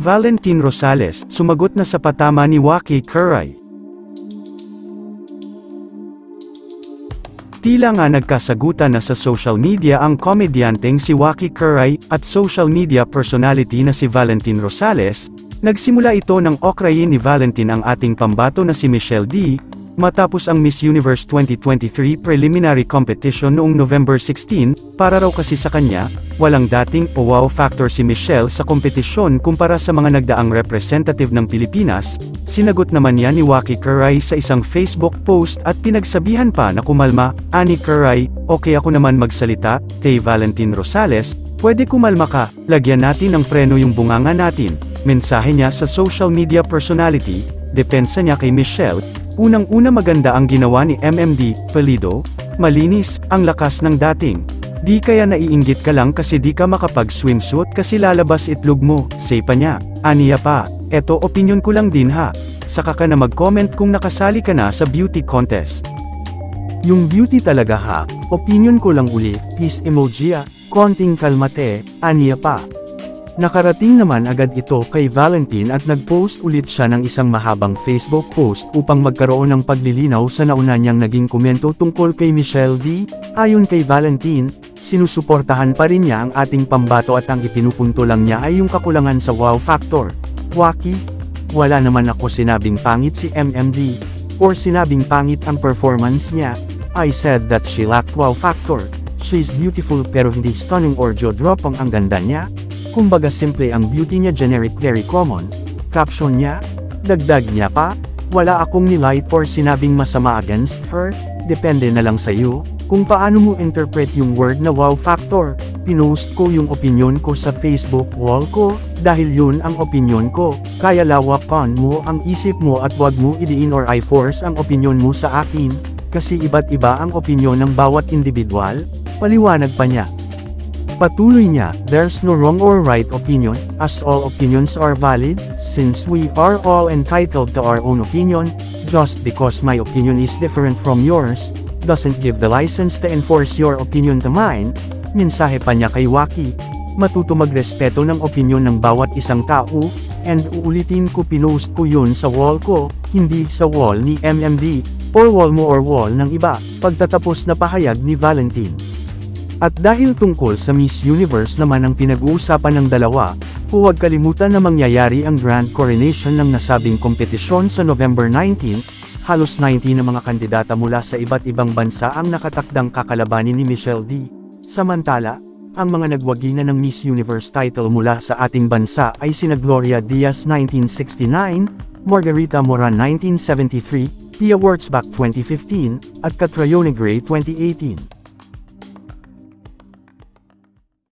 Valentin Rosales, sumagot na sa patama ni Waki Kuray. Tila nga nagkasagutan na sa social media ang komedyanteng si Waki Kuray, at social media personality na si Valentin Rosales. Nagsimula ito nang okrayin ni Valentin ang ating pambato na si Michelle D, matapos ang Miss Universe 2023 preliminary competition noong November 16, para raw kasi sa kanya, walang dating o wow factor si Michelle sa kompetisyon kumpara sa mga nagdaang representative ng Pilipinas. Sinagot naman niya ni Waki Kuray sa isang Facebook post at pinagsabihan pa na kumalma. Ani Kuray, okay ako naman magsalita, kay Valentin Rosales, pwede kumalma ka, lagyan natin ng preno yung bunganga natin. Mensahe niya sa social media personality. Depensa niya kay Michelle. Unang-una, maganda ang ginawa ni MMD, Palido, malinis, ang lakas ng dating. Di kaya naiinggit ka lang kasi di ka makapag-swimsuit kasi lalabas itlog mo, say pa niya. Aniya pa, eto opinion ko lang din ha. Saka ka na mag-comment kung nakasali ka na sa beauty contest. Yung beauty talaga ha, opinion ko lang uli, peace emoji konting kalmate, aniya pa. Nakarating naman agad ito kay Valentin at nag-post ulit siya ng isang mahabang Facebook post upang magkaroon ng paglilinaw sa nauna niyang naging komento tungkol kay Michelle D. Ayon kay Valentin, sinusuportahan pa rin niya ang ating pambato at ang ipinupunto lang niya ay yung kakulangan sa wow factor. Waki, wala naman ako sinabing pangit si MMD, or sinabing pangit ang performance niya. I said that she lacked wow factor. She's beautiful pero hindi stunning or jaw-dropping ang ganda niya. Kumbaga simple ang beauty niya, generic, very common. Caption niya, dagdag niya pa, wala akong nilight or sinabing masama against her, depende na lang sa iyo, kung paano mo interpret yung word na wow factor. Pinost ko yung opinion ko sa Facebook wall ko, dahil yun ang opinion ko, kaya lawakan mo ang isip mo at wag mo idiin or i-force ang opinion mo sa akin, kasi iba't iba ang opinion ng bawat individual, paliwanag pa niya. Patuloy niya, there's no wrong or right opinion, as all opinions are valid, since we are all entitled to our own opinion, just because my opinion is different from yours, doesn't give the license to enforce your opinion to mine. Mensahe pa niya kay Waki, matuto magrespeto ng opinion ng bawat isang tao, and uulitin ko, pinost ko yun sa wall ko, hindi sa wall ni MMD, or wall mo or wall ng iba, pagtatapos na pahayag ni Valentin. At dahil tungkol sa Miss Universe naman ang pinag-uusapan ng dalawa, huwag kalimutan na mangyayari ang grand coronation ng nasabing kompetisyon sa November 19, halos 90 na mga kandidata mula sa iba't ibang bansa ang nakatakdang kakalabanin ni Michelle D. Samantala, ang mga nagwagi na ng Miss Universe title mula sa ating bansa ay sina Gloria Diaz 1969, Margarita Moran 1973, Pia Wurtzbach 2015, at Catriona Gray 2018.